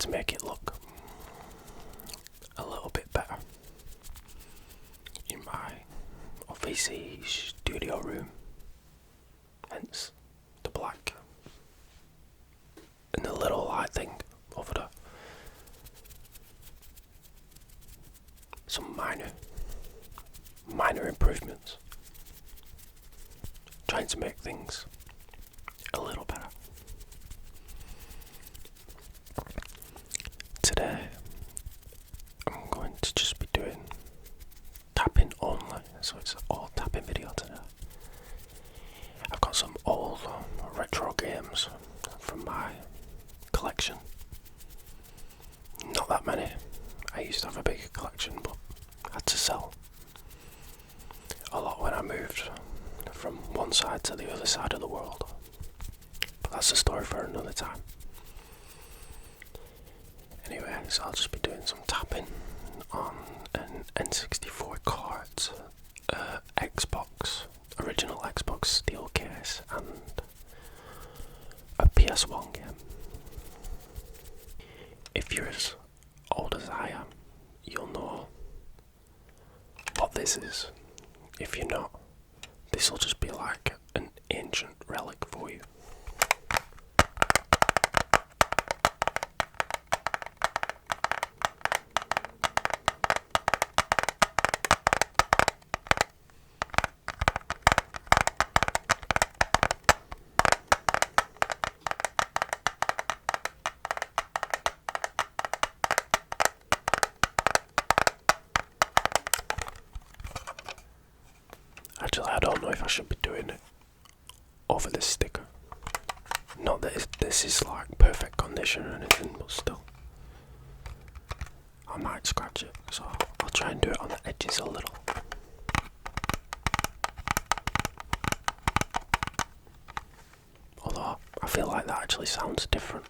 to make it look a little bit better in my VC studio room, hence the black and the little light thing over there. Some minor improvements, trying to make things a little better. Today I'm going to just be doing tapping only, so it's all tapping video today. I've got some old retro games from my collection. Not that many. I used to have a bigger collection, but I had to sell a lot when I moved from one side to the other side of the world. But that's a story for another time. Anyway, so I'll just be doing some tapping on an N64 Cart Xbox, original Xbox steel case, and a PS1 game. If you're as old as I am, you'll know what this is. If you're not, this will just be like an ancient relic for you. Actually, I don't know if I should be doing it over this sticker. Not that this is like perfect condition or anything, but still. I might scratch it, so I'll try and do it on the edges a little. Although, I feel like that actually sounds different.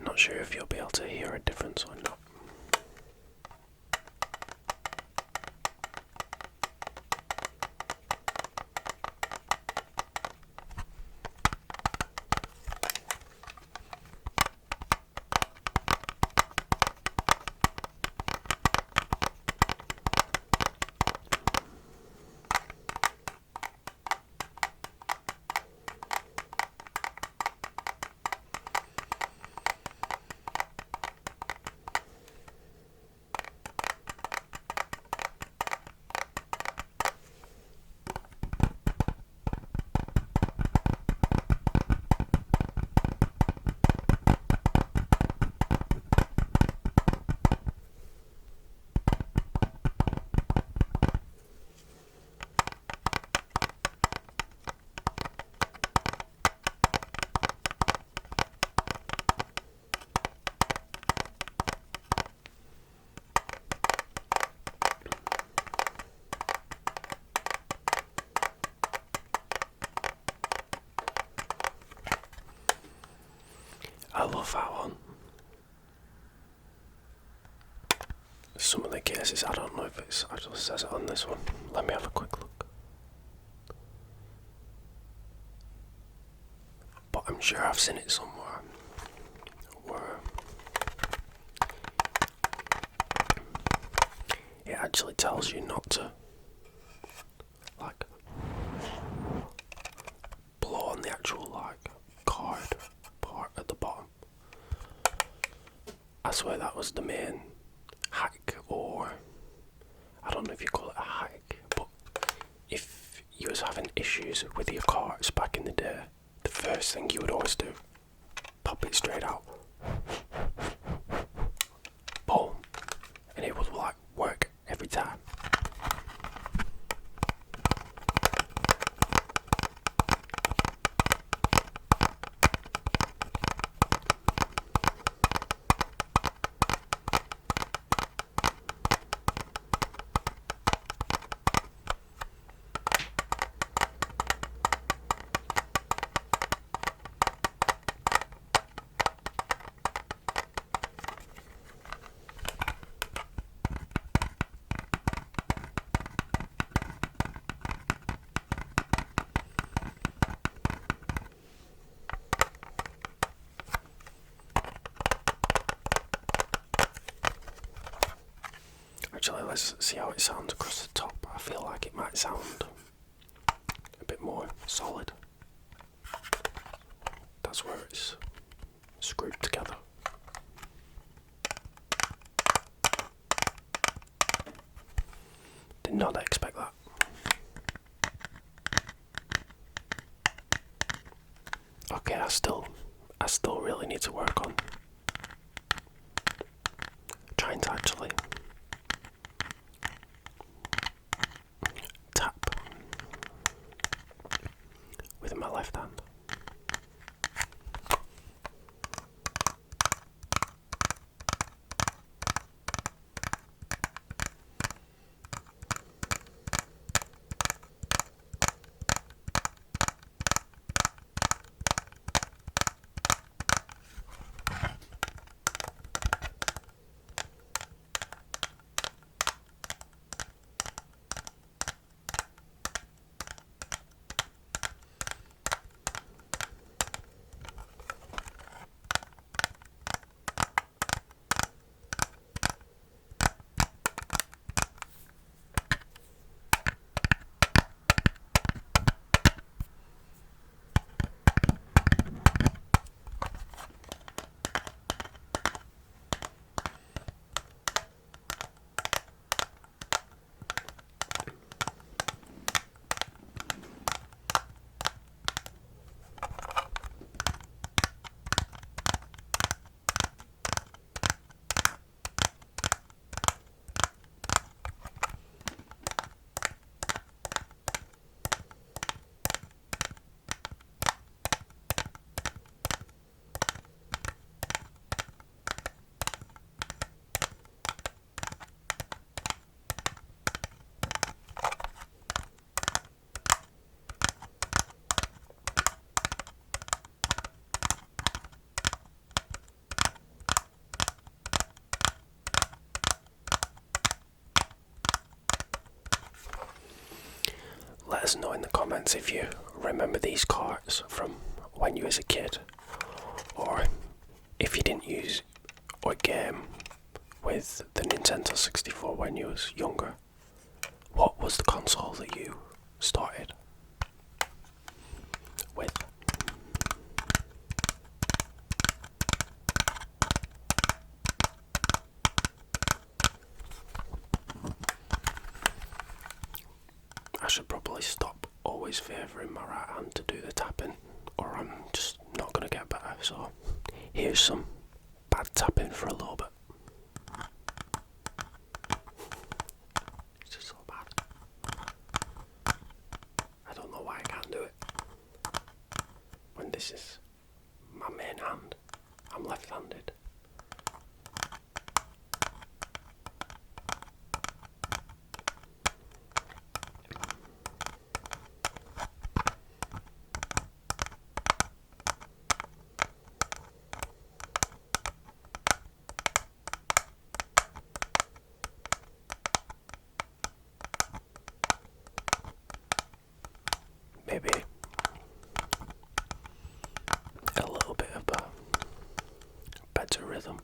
Not sure if you'll be able to hear a difference or not. I love how some of the cases, I don't know if it actually says it on this one. Let me have a quick look. But I'm sure I've seen it somewhere where it actually tells you not to like blow on the actual like card part at the bottom. I swear that was the main hack, or I don't know if you call it a hack, but if you was having issues with your cards back in the day, the first thing you would always do, pop it straight out, boom, and it would like work every time. Let's see how it sounds across the top. I feel like it might sound a bit more solid. That's where it's screwed together. Did not expect that. Okay, I still really need to work on trying to actually tap with my left hand. Let us know in the comments if you remember these carts from when you was a kid, or if you didn't use or game with the Nintendo 64 when you was younger. What was the console that you started with? I should probably stop always favouring my right hand to do the tapping, or I'm just not going to get better. So here's some bad tapping for a little bit. It's just so bad. I don't know why I can't do it when this is my main hand. I'm left-handed. Maybe a little bit of a better rhythm.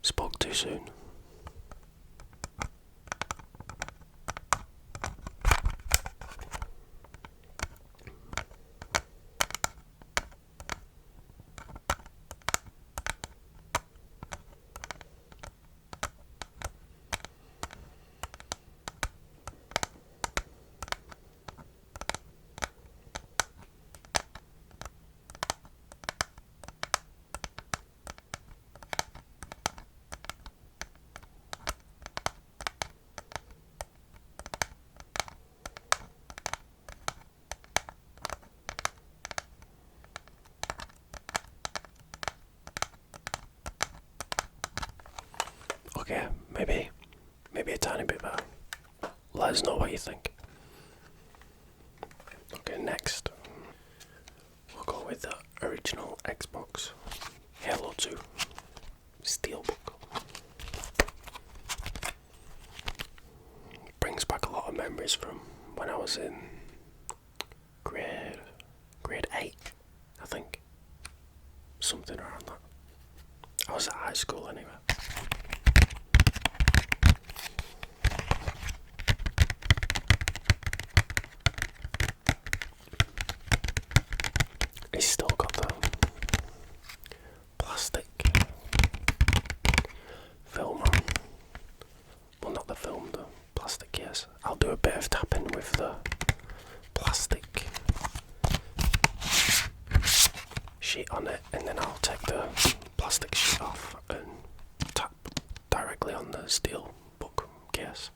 Spoke too soon. Okay, maybe a tiny bit better. Let us know what you think. Okay, next we'll go with the original Xbox Halo 2 Steelbook. Brings back a lot of memories from when I was in grade I'll do a bit of tapping with the plastic sheet on it, and then I'll take the plastic sheet off and tap directly on the steel book case.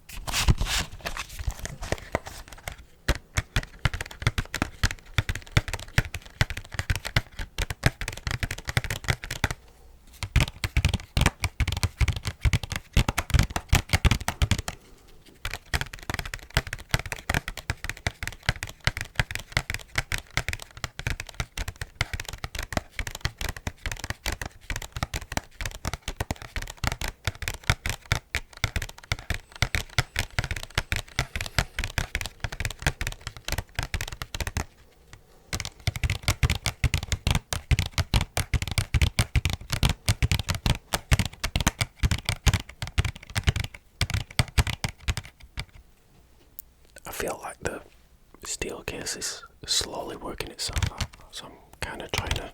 I feel like the steel case is slowly working itself out, so I'm kind of trying to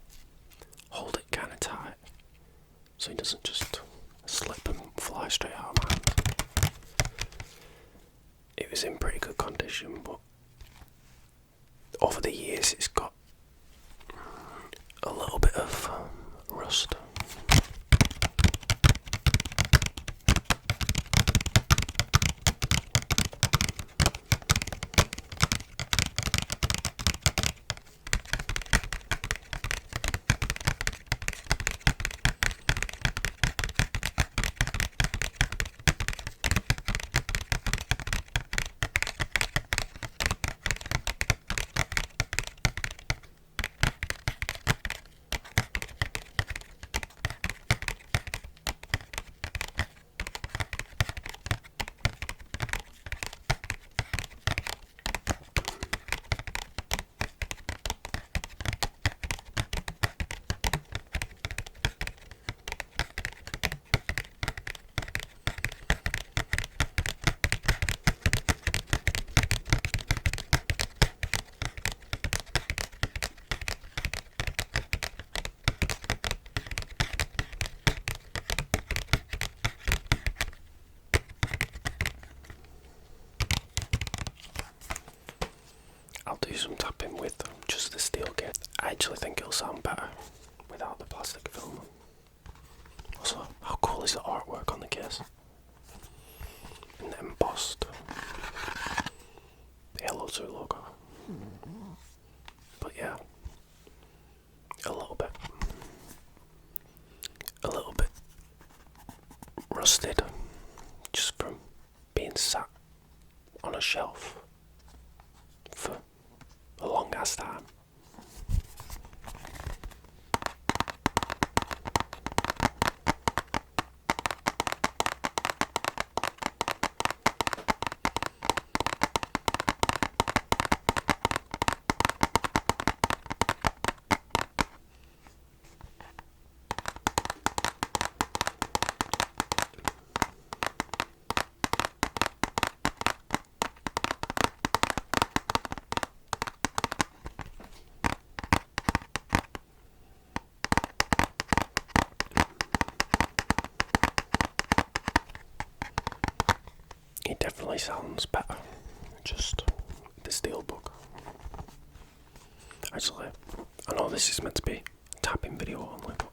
hold it kind of tight so it doesn't just slip and fly straight out of my hand. It was in pretty good condition, but over the years it's got a little bit of rust. I'll do some tapping with just the steel case. I actually think it'll sound better without the plastic film. Also, how cool is the artwork on the case? And the embossed Halo 2 logo. But yeah, a little bit rusted just from being sat on a shelf for a long ass time. It definitely sounds better, just the steelbook. Actually, I know this is meant to be a tapping video only, but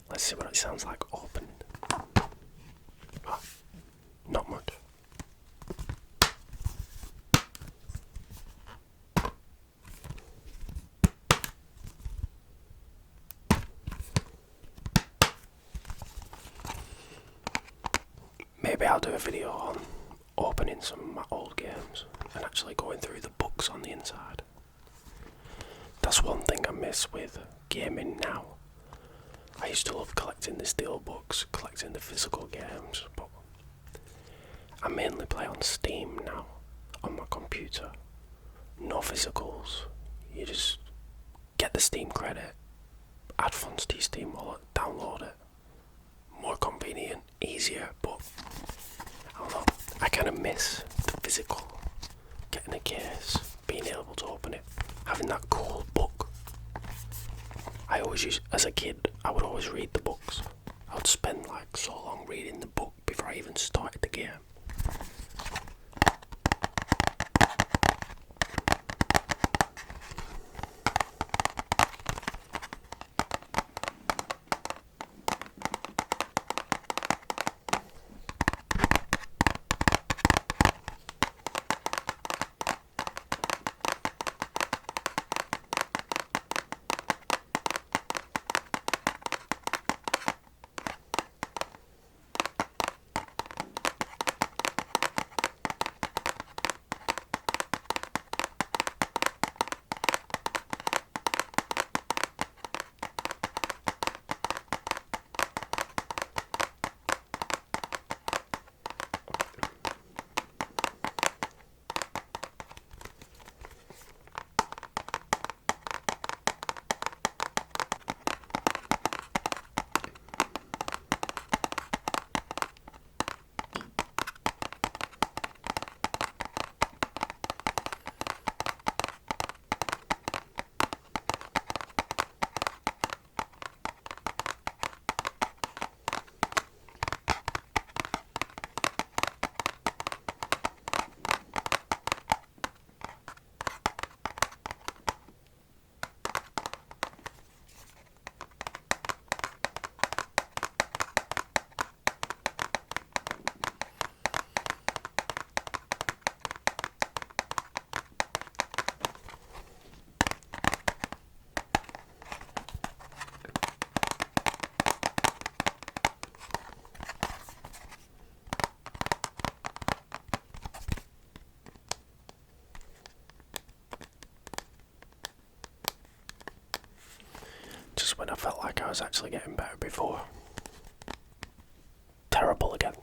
let's see what it sounds like open. Ah, not much. Maybe I'll do a video on opening some of my old games and actually going through the books on the inside. That's one thing I miss with gaming now. I used to love collecting the steel books, collecting the physical games, but I mainly play on Steam now, on my computer. No physicals. You just get the Steam credit, add funds to your Steam wallet, download it. More convenient, easier, but I don't know, I kind of miss the physical, getting a case, being able to open it, having that cool book. I always used, as a kid, I would always read the books. I would spend like so long reading the book before I even started the game. I was actually getting better before. Terrible again.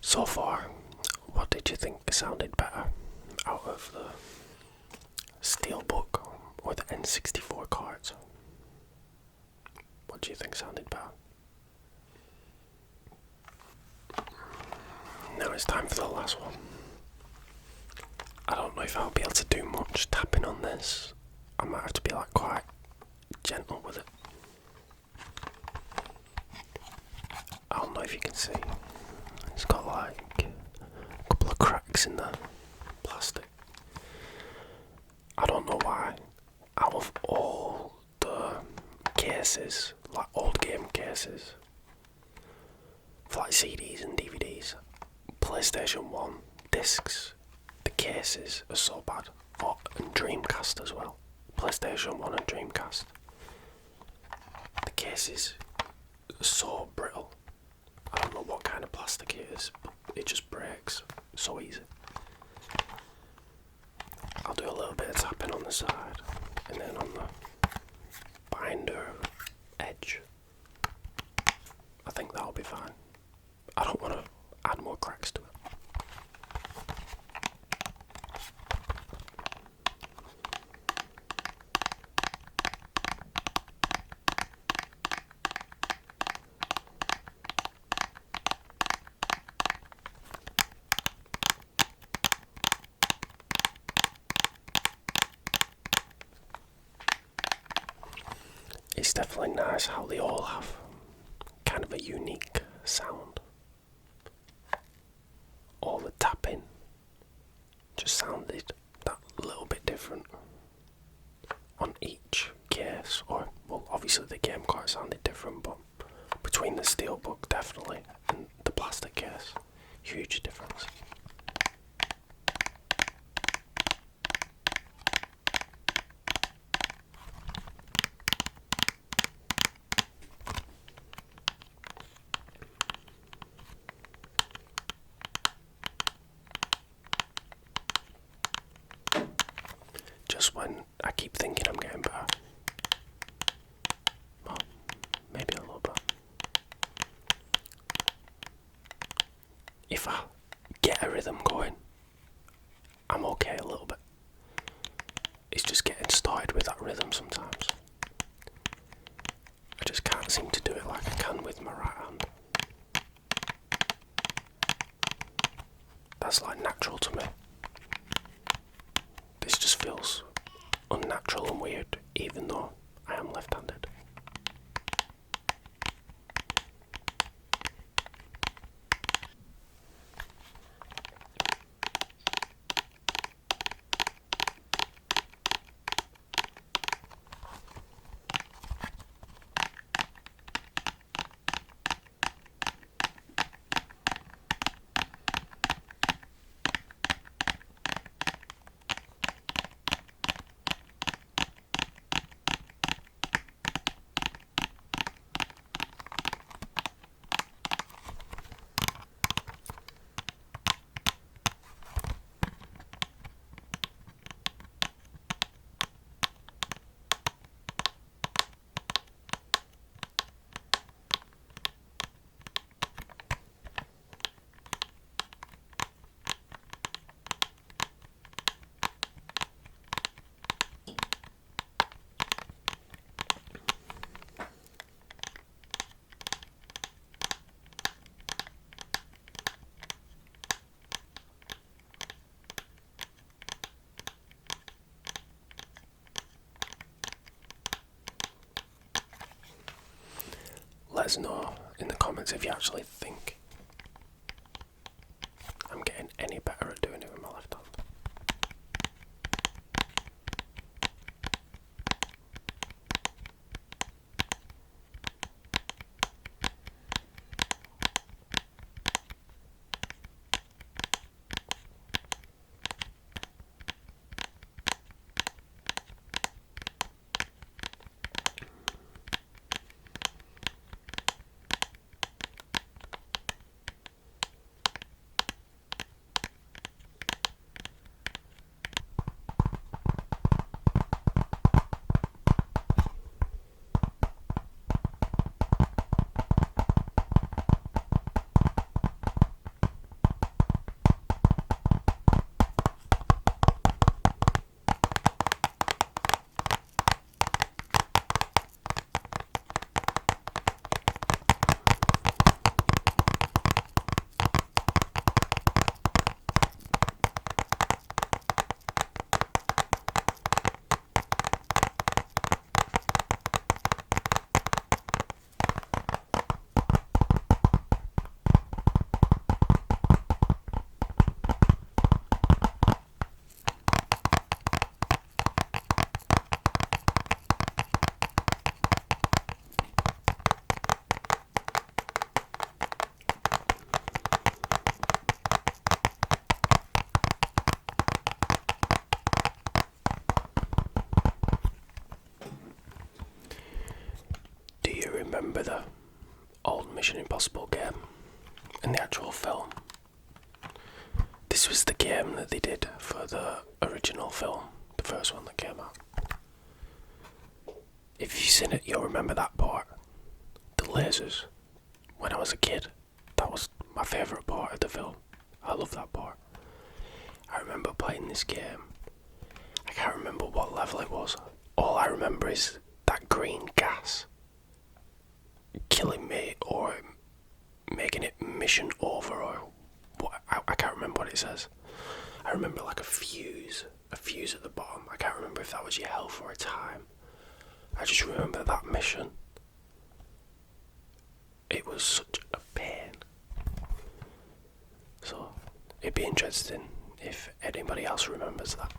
So far, what did you think sounded better out of the Steelbook or the N64 cards? What do you think sounded better? Now it's time for the last one. I don't know if I'll be able to do much tapping on this. I might have to be like quite gentle with it. I don't know if you can see. It's got like a couple of cracks in the plastic. I don't know why. Out of all the cases, like old game cases, for like CDs and DVDs, PlayStation 1 discs, the cases are so bad. Oh, and Dreamcast as well. PlayStation 1 and Dreamcast. The cases are so brittle. I don't know what kind of plastic it is, but it just breaks so easy. I'll do a little bit of tapping on the side, and then on the binder edge. I think that'll be fine. I don't want to add more cracks to it. It's definitely nice how they all have kind of a unique sound. All the tapping just sounded that little bit different on each case, or well, obviously the game card sounded different, but between the Steelbook definitely and the plastic case, huge difference. Just when I keep thinking I'm getting better. Well, maybe a little bit. If I get a rhythm going, I'm okay a little bit. It's just getting started with that rhythm sometimes. I just can't seem to do it like I can with my right hand. That's like natural to me. This just feels unnatural and weird, even though I am left-handed. let us know in the comments if you actually think I'm getting any better at doing it with my left hand. Remember the old Mission Impossible game and the actual film? This was the game that they did for the original film, the first one that came out. If you've seen it, you'll remember that part. The lasers. When I was a kid, that was my favourite part of the film. I love that part. I remember playing this game. I can't remember what level it was. All I remember is that green gas killing me or making it mission over, or what, I can't remember what it says. I remember like a fuse at the bottom. I can't remember if that was your health or a time. I just remember that mission. It was such a pain. So it'd be interesting if anybody else remembers that.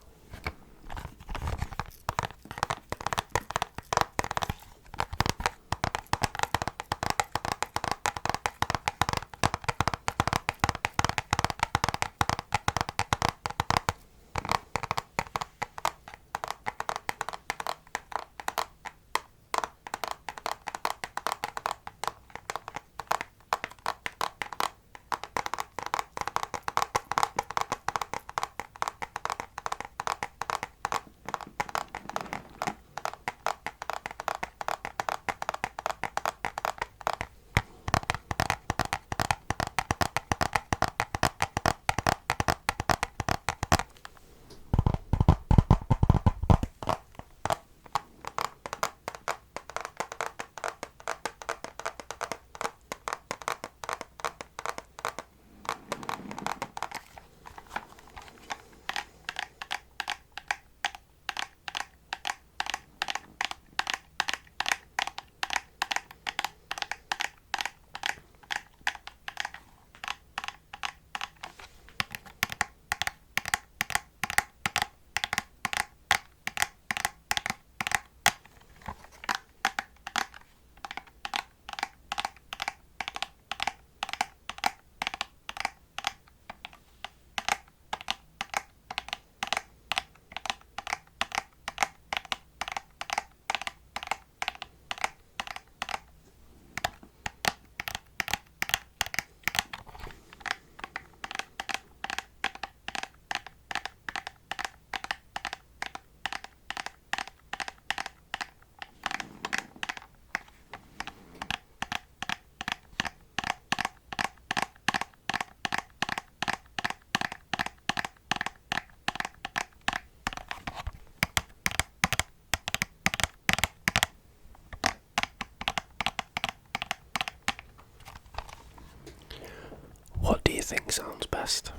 What do you think sounds best?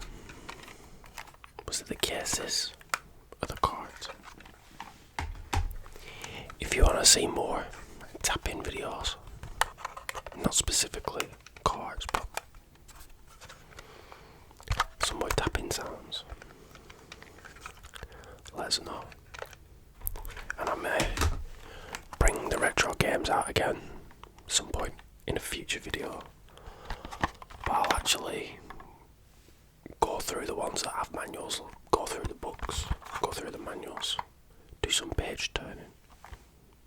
Was it the cases or the cart? If you want to see more tapping videos, Not specifically cards, but some more tapping sounds. Let us know. And I may bring the retro games out again some point in a future video. But I'll actually go through the ones that have manuals, go through the books, go through the manuals, do some page turning.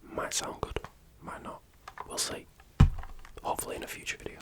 Might sound good, might not. We'll see. Hopefully in a future video.